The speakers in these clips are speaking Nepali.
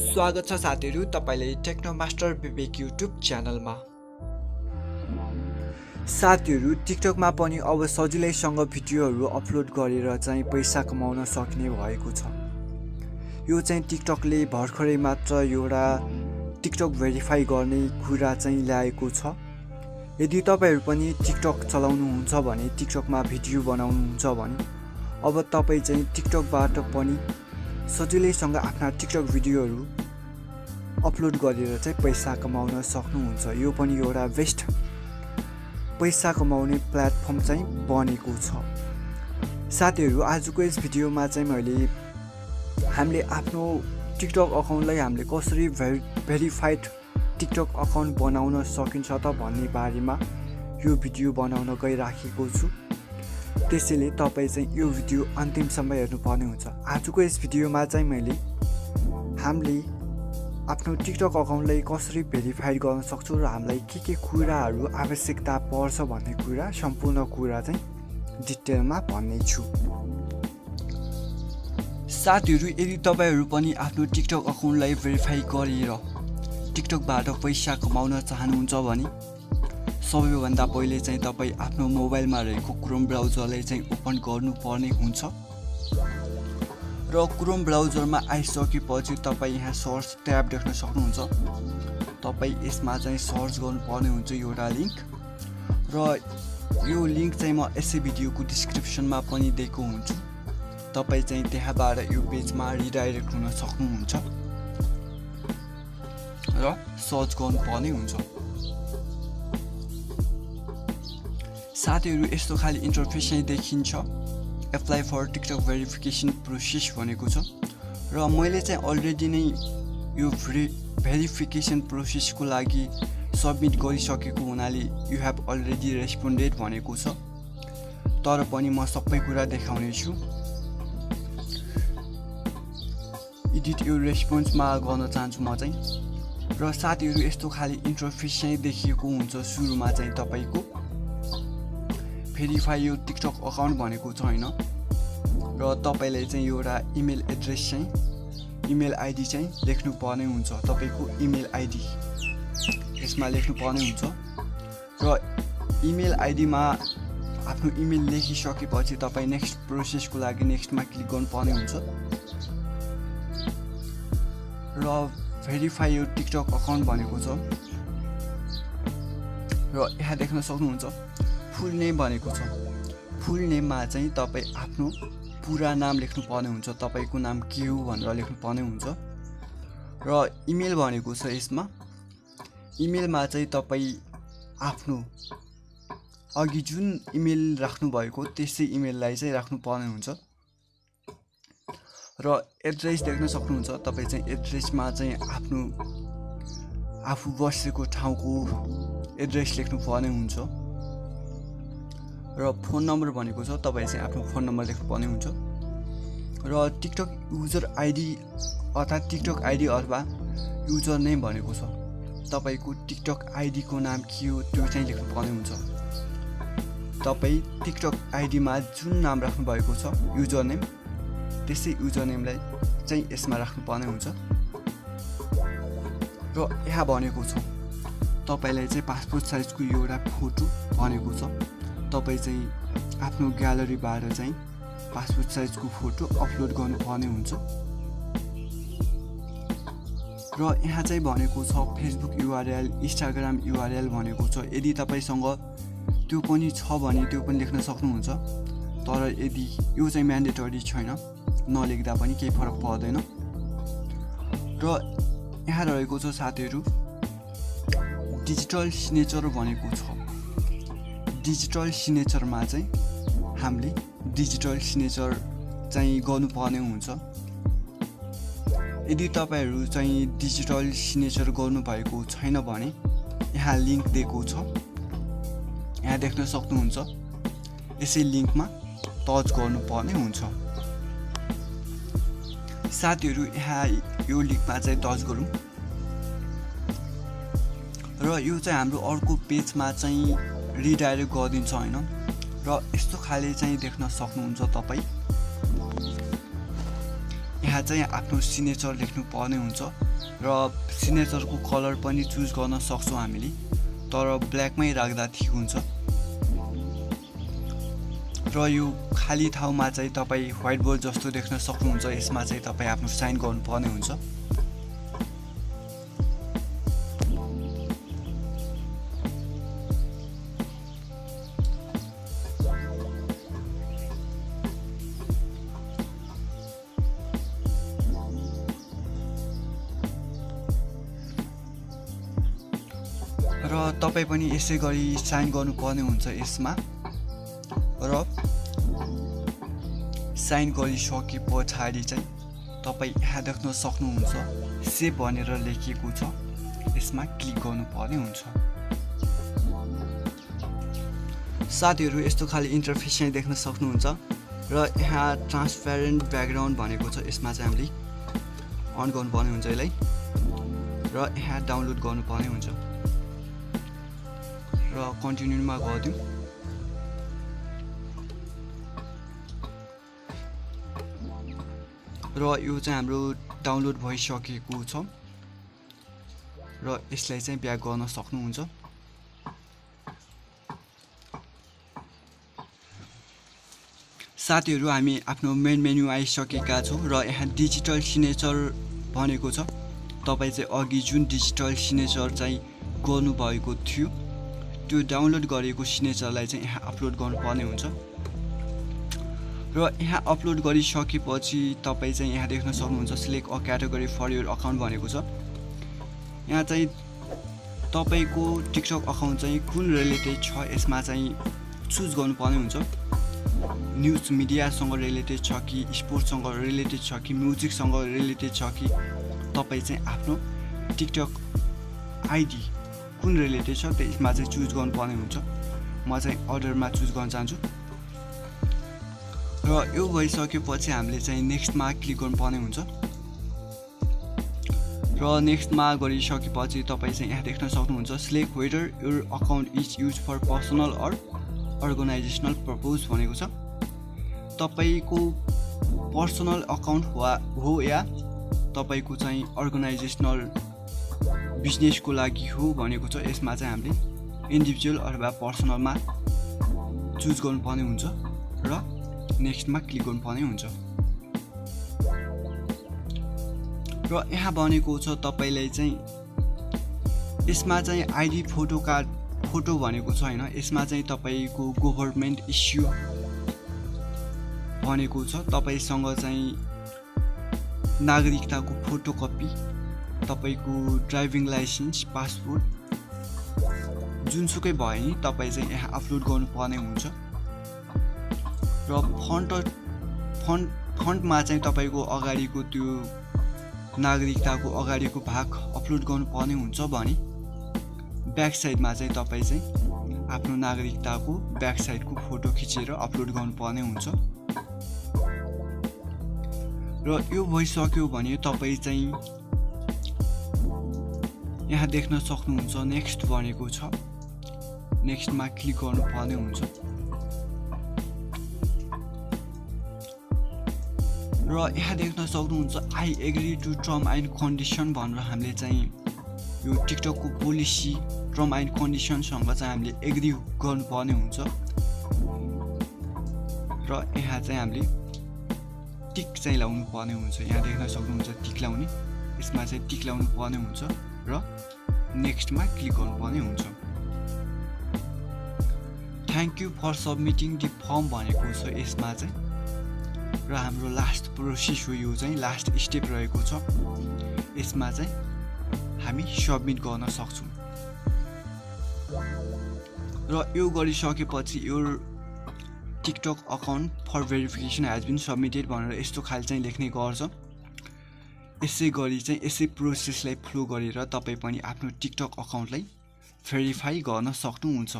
स्वागत छ साथीहरु तपाईले technomasterbibek YouTube च्यानलमा। साथीहरु टिकटकमा पनि अब सजिलैसँग भिडियोहरु अपलोड गरेर चाहिँ पैसा कमाउन सक्ने भएको छ। यो चाहिँ टिकटकले भर्खरै मात्र एउटा टिकटक भेरिफाई गर्ने कुरा चाहिँ ल्याएको छ। यदि तपाईहरु पनि टिकटक चलाउनुहुन्छ भने टिकटकमा भिडियो बनाउनुहुन्छ भने अब तपाई चाहिँ टिकटकबाट पनि सजिलैसँग आफ्ना टिकटक भिडियोहरु अपलोड गरेर चाहिँ पैसा कमाउन सक्नुहुन्छ। यो पनि एउटा बेस्ट पैसा कमाउने प्लेटफर्म चाहिँ बनेको छ। साथीहरु आजको यस भिडियोमा चाहिँ मैले हामीले आफ्नो टिकटक अकाउन्टलाई हामीले कसरी भेरिफाइड टिकटक अकाउन्ट बनाउन सकिन्छ त भन्ने बारेमा यो भिडियो बनाउन गइराखेको छु। त्यसैले तपाई चाहिँ यो भिडियो अन्तिमसम्म हेर्नुपर्ने हुन्छ। आजको यस भिडियोमा चाहिँ मैले हामीले आफ्नो टिकटक अकाउन्टलाई कसरी भेरिफाई गर्न सक्छौं र हामीलाई के कुराहरु आवश्यकता पर्छ भन्ने कुरा सम्पूर्ण कुरा चाहिँ डिटेलमा भन्ने छु। साथीहरु यदि तपाईहरु पनि आफ्नो टिकटक अकाउन्टलाई भेरिफाई गरेर टिकटकबाट पैसा कमाउन चाहनुहुन्छ भने सबैभन्दा पहिले चाहिँ तपाई आफ्नो मोबाइलमा रहेको क्रोम ब्राउजरलाई चाहिँ ओपन गर्नुपर्ने हुन्छ र क्रोम ब्राउजरमा आइसकेपछि तपाई यहाँ सर्च ट्याब देख्न सक्नुहुन्छ। तपाई यसमा चाहिँ सर्च गर्नुपर्ने हुन्छ एउटा लिंक र यो लिंक चाहिँ म यसै भिडियोको डिस्क्रिप्सनमा पनि दिएको हुन्छु। तपाई चाहिँ त्यहाँबाट यो पेजमा रिडाइरेक्ट हुन सक्नुहुन्छ र सर्च गर्नुपर्ने हुन्छ। साथीहरु यस्तो खाली इन्टरफेस चाहिँ देखिन्छ। Apply for TikTok verification process भनेको छ र मैले चाहिँ अलरेडी नै यो भेरिफिकेसन प्रोसेसको लागि सबमिट गरिसकेको हुनाले यु हैव अलरेडी रेस्पोन्डेड भनेको छ। तर पनि म सबै कुरा देखाउने छु। एडिट यो रेस्पोन्समा गर्न चाहन्छु म चाहिँ। र साथीहरु यस्तो खाली इन्टरफेस चाहिँ देखिएको हुन्छ सुरुमा चाहिँ तपाईको भेरिफाई यो टिकटक अकाउन्ट भनेको छ हैन र तपाईले चाहिँ एउटा इमेल एड्रेस चाहिँ इमेल आईडी चाहिँ लेख्नु पर्ने हुन्छ। तपाईको इमेल आईडी यसमा लेख्नु पर्ने हुन्छ र इमेल आईडी मा आफ्नो इमेल लेखिसकेपछि तपाई नेक्स्ट प्रोसेसको लागि नेक्स्टमा क्लिक गर्नुपर्ने हुन्छ र भेरिफाई यो टिकटक अकाउन्ट भनेको छ र यहाँ देख्न सक्नुहुन्छ फुल नेम भनेको छ। फुल नेममा चाहिँ तपाई आफ्नो पूरा नाम लेख्नु पर्ने हुन्छ। तपाईको नाम के हो भनेर लेख्नु पर्ने हुन्छ र इमेल भनेको छ यसमा। इमेलमा चाहिँ तपाई आफ्नो अघि जुन इमेल राख्नु भएको त्यसै इमेललाई चाहिँ राख्नु पर्ने हुन्छ र एड्रेस देख्न सक्नुहुन्छ। तपाई चाहिँ एड्रेसमा चाहिँ आफू बसेको ठाउँको एड्रेस लेख्नु पर्ने हुन्छ र फोन नम्बर भनेको छ। तपाई चाहिँ आफ्नो फोन नम्बर लेख्नु पर्ने हुन्छ र टिकटक युजर आईडी अर्थात टिकटक आईडी अथवा युजर नेम भनेको छ। तपाईको टिकटक आईडी को नाम के हो त्यो चाहिँ लेख्नु पर्ने हुन्छ। तपाई टिकटक आईडी मा जुन नाम राख्नु भएको छ युजर नेम त्यसै युजर नेमलाई चाहिँ यसमा राख्नु पर्ने हुन्छ र यहाँ भनेको छ तपाईलाई चाहिँ पासपोर्ट साइजको एउटा फोटो भनेको छ। तपाई चाहिँ आफ्नो ग्यालरीबाट चाहिँ पासपोर्ट साइजको फोटो अपलोड गर्नुपर्ने हुन्छ र यहाँ चाहिँ भनेको छ फेसबुक युआरएल इन्स्टाग्राम युआरएल भनेको छ। यदि तपाईसँग त्यो पनि छ भने त्यो पनि लेख्न सक्नुहुन्छ। तर यदि यो चाहिँ म्यान्डेटरी छैन नलेख्दा पनि केही फरक पर्दैन र यहाँ रहेको छ साथीहरु डिजिटल सिग्नेचर भनेको छ। डिजिटल सिग्नेचरमा चाहिँ हामीले डिजिटल सिग्नेचर चाहिँ गर्नुपर्ने हुन्छ। यदि तपाईहरु चाहिँ डिजिटल सिग्नेचर गर्नु भएको छैन भने यहाँ लिंक दिएको छ। यहाँ देख्न सक्नुहुन्छ। यसै लिंकमा टच गर्नुपर्ने हुन्छ। साथीहरु यहाँ यो लिंकमा चाहिँ टच गरौँ र यो चाहिँ हाम्रो अर्को पेजमा चाहिँ रिडाइरेक्ट गरिदिन्छ हैन र यस्तो खाले चाहिँ देख्न सक्नुहुन्छ। तपाई यहाँ चाहिँ आफ्नो सिग्नेचर लेख्नु पर्ने हुन्छ र सिग्नेचरको कलर पनि चुज गर्न सक्छौँ हामीले, तर ब्ल्याकमै राख्दा ठिक हुन्छ। र यो खाली ठाउँमा चाहिँ तपाईँ व्हाइट बोर्ड जस्तो देख्न सक्नुहुन्छ। यसमा चाहिँ तपाईँ आफ्नो साइन गर्नुपर्ने हुन्छ। र तपाईँ पनि यसै गरी साइन गर्नुपर्ने हुन्छ यसमा। र साइन गरिसके पछाडि चाहिँ तपाईँ यहाँ देख्न सक्नुहुन्छ सेभ भनेर लेखिएको छ, यसमा क्लिक गर्नुपर्ने हुन्छ। साथीहरू यस्तो खाली इन्टरफेस चाहिँ देख्न सक्नुहुन्छ। र यहाँ ट्रान्सप्यारेन्ट ब्याकग्राउन्ड भनेको छ, यसमा चाहिँ हामीले अन गर्नुपर्ने हुन्छ यसलाई। र यहाँ डाउनलोड गर्नुपर्ने हुन्छ र कन्टिन्यूमा गरिदिउँ। र यो चाहिँ हाम्रो डाउनलोड भइसकेको छ र यसलाई चाहिँ ब्याक गर्न सक्नुहुन्छ। साथीहरू हामी आफ्नो मेन मेन्यु आइसकेका छौँ र यहाँ डिजिटल सिग्नेचर भनेको छ। तपाईँ चाहिँ अघि जुन डिजिटल सिग्नेचर चाहिँ गर्नुभएको थियो त्यो डाउनलोड गरेको सिग्नेचरलाई चाहिँ यहाँ अपलोड गर्नुपर्ने हुन्छ। र यहाँ अपलोड गरिसकेपछि तपाईँ चाहिँ यहाँ देख्न सक्नुहुन्छ select a category for your account भनेको छ। यहाँ चाहिँ तपाईँको टिकटक अकाउन्ट चाहिँ कुन रिलेटेड छ यसमा चाहिँ चुज गर्नुपर्ने हुन्छ। न्युज मिडियासँग रिलेटेड छ कि स्पोर्ट्ससँग रिलेटेड छ कि म्युजिकसँग रिलेटेड छ कि तपाईँ चाहिँ आफ्नो टिकटक आइडी कुन रिलेटेड छ त्यसमा चाहिँ चुज गर्नुपर्ने हुन्छ। म चाहिँ अर्डरमा चुज गर्न चाहन्छु। र यो भइसकेपछि हामीले चाहिँ नेक्स्टमा क्लिक गर्नुपर्ने हुन्छ। र नेक्स्टमा गरिसकेपछि तपाईँ चाहिँ यहाँ देख्न सक्नुहुन्छ select whether your account is use for personal or organisational purpose भनेको छ। तपाईँको पर्सनल अकाउन्ट हो या तपाईँको चाहिँ अर्गनाइजेसनल बिजनेसको लागि हो भनेको छ। यसमा चाहिँ हामीले इन्डिभिजुअल अथवा पर्सनलमा चुज गर्नुपर्ने हुन्छ र नेक्स्टमा क्लिक गर्नुपर्ने हुन्छ। र यहाँ भनेको छ तपाईँलाई चाहिँ यसमा चाहिँ आइडी फोटो भनेको छ हैन, यसमा चाहिँ तपाईँको गभर्नमेन्ट इस्यु भनेको छ। तपाईँसँग चाहिँ नागरिकताको फोटोकपी, तपाईँको ड्राइभिङ लाइसेन्स, पासपोर्ट जुनसुकै भए नि तपाईँ चाहिँ यहाँ अपलोड गर्नुपर्ने हुन्छ। र फन्टमा चाहिँ तपाईँको अगाडिको त्यो नागरिकताको अगाडिको भाग अपलोड गर्नुपर्ने हुन्छ भने ब्याक साइडमा चाहिँ तपाईँ चाहिँ आफ्नो नागरिकताको ब्याक साइडको फोटो खिचेर अपलोड गर्नुपर्ने हुन्छ। र यो भइसक्यो भने तपाईँ चाहिँ यहाँ देख्न सक्नुहुन्छ नेक्स्ट भनेको छ, नेक्स्टमा क्लिक गर्नुपर्ने हुन्छ। र यहाँ देख्न सक्नुहुन्छ I agree to term and condition भनेर हामीले चाहिँ यो टिकटकको पोलिसी टर्म एन्ड कन्डिसनसँग चाहिँ हामीले एग्री गर्नुपर्ने हुन्छ। र यहाँ चाहिँ हामीले टिक चाहिँ लाउनु पर्ने हुन्छ। यहाँ देख्न सक्नुहुन्छ टिक लाउने, यसमा चाहिँ टिक लाउनु पर्ने हुन्छ र नेक्स्टमा क्लिक गर्नुपर्ने हुन्छ। Thank you for submitting the form भनेको छ यसमा चाहिँ। र हाम्रो लास्ट प्रोसेस हो, यो चाहिँ लास्ट स्टेप रहेको छ। यसमा चाहिँ हामी सबमिट गर्न सक्छौँ। र यो गरिसकेपछि यो TikTok account for verification has been submitted भनेर यस्तो खाले चाहिँ लेख्ने गर्छ। यसै गरी चाहिँ यसै प्रोसेसलाई फ्लो गरेर तपाईँ पनि आफ्नो टिकटक अकाउन्टलाई भेरिफाई गर्न सक्नुहुन्छ।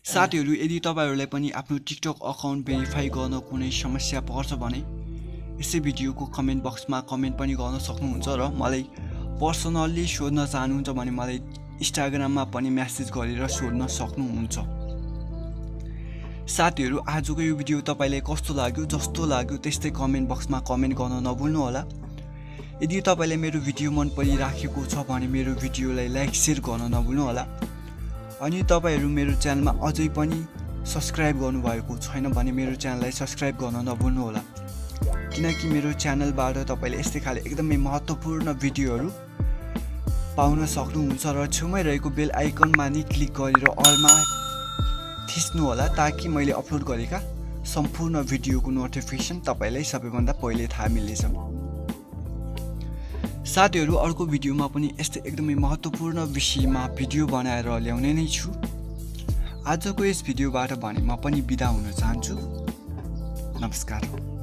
साथीहरू यदि तपाईहरूलाई पनि आफ्नो टिकटक अकाउन्ट भेरिफाई गर्न कुनै समस्या पर्छ भने यसै भिडियोको कमेन्ट बक्समा कमेन्ट पनि गर्न सक्नुहुन्छ। र मलाई पर्सनल्ली सोध्न चाहनुहुन्छ भने मलाई इन्स्टाग्राममा पनि मेसेज गरेर सोध्न सक्नुहुन्छ। साथीहरू आजको यो भिडियो तपाईलाई कस्तो लाग्यो, जस्तो लाग्यो त्यस्तै कमेन्ट बक्समा कमेन्ट गर्न नभुल्नु होला। यदि तपाईलाई मेरो भिडियो मन परिराखेको छ भने मेरो भिडियोलाई लाइक शेयर गर्न नभुल्नु होला। अनि तपाईहरु मेरो च्यानलमा अझै पनि सब्स्क्राइब गर्नुभएको छैन भने मेरो च्यानललाई सब्स्क्राइब गर्न नभुल्नु होला, किनकि मेरो च्यानलबाट तपाईले यस्तै खाले एकदमै महत्त्वपूर्ण भिडियोहरु पाउन सक्नुहुन्छ र छेउमै रहेको बेल आइकनमा नि क्लिक गरेर अलमा थिच्नु होला ताकि मैले अपलोड गरेका सम्पूर्ण भिडियोको नोटिफिकेसन तपाईलाई सबैभन्दा पहिले थाहा मिल्नेछ। साथीहरु, अर्को भिडियोमा पनि यस्तै एकदमै महत्त्वपूर्ण विषयमा भिडियो बनाएर ल्याउने नै छु। आजको यस भिडियोबाट भने म पनि बिदा हुन चाहन्छु। नमस्कार।